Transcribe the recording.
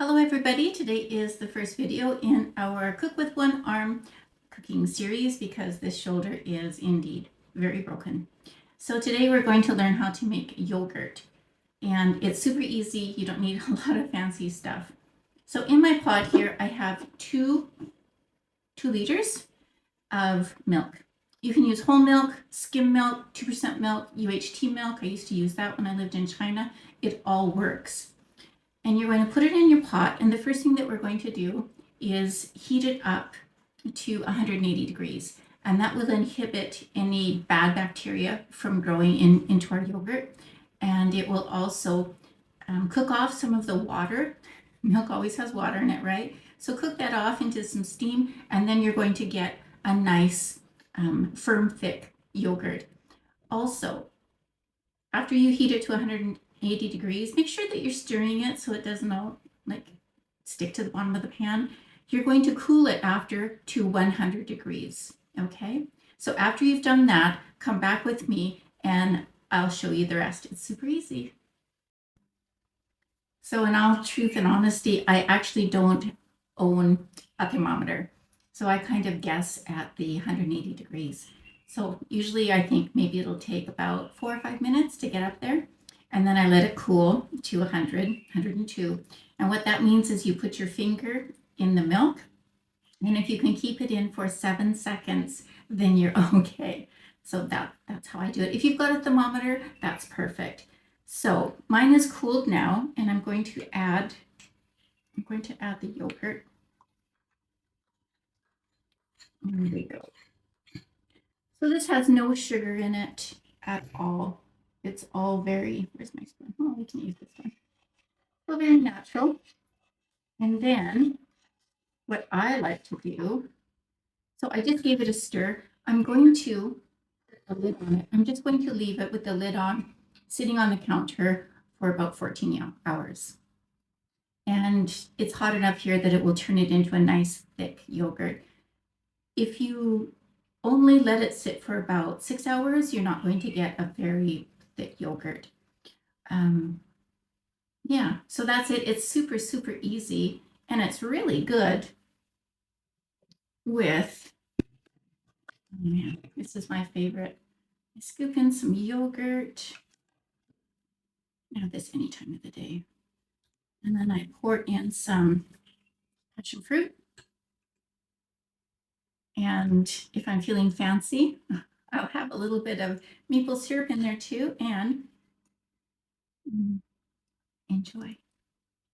Hello everybody, today is the first video in our Cook with One Arm cooking series because this shoulder is indeed very broken. So today we're going to learn how to make yogurt, and it's super easy. You don't need a lot of fancy stuff. So in my pot here I have two liters of milk. You can use whole milk, skim milk, 2% milk, UHT milk. I used to use that when I lived in China. It all works. And you're going to put it in your pot, and the first thing that we're going to do is heat it up to 180 degrees, and that will inhibit any bad bacteria from growing into our yogurt, and it will also cook off some of the water. Milk always has water in it, right? So cook that off into some steam, and then you're going to get a nice firm, thick yogurt. Also, after you heat it to 180 degrees, make sure that you're stirring it so it doesn't all stick to the bottom of the pan. You're going to cool it after to 100 degrees, okay? So after you've done that, come back with me and I'll show you the rest. It's super easy. So in all truth and honesty, I actually don't own a thermometer. So I kind of guess at the 180 degrees. So usually I think maybe it'll take about 4 or 5 minutes to get up there. And then I let it cool to 100, 102. And what that means is you put your finger in the milk. And if you can keep it in for 7 seconds, then you're okay. So that's how I do it. If you've got a thermometer, that's perfect. So mine is cooled now, and I'm going to add the yogurt. There we go. So this has no sugar in it at all. It's all very, where's my spoon? Oh, we can use this one. So very natural. And then what I like to do, so I just gave it a stir. I'm going to put a lid on it. I'm just going to leave it with the lid on, sitting on the counter for about 14 hours. And it's hot enough here that it will turn it into a nice thick yogurt. If you only let it sit for about 6 hours, you're not going to get a very thick yogurt. Yeah, so that's it. It's super, super easy, and it's really good with, oh man, this is my favorite. I scoop in some yogurt. I have this any time of the day. And then I pour in some passion fruit. And if I'm feeling fancy, I'll have a little bit of maple syrup in there too, and enjoy.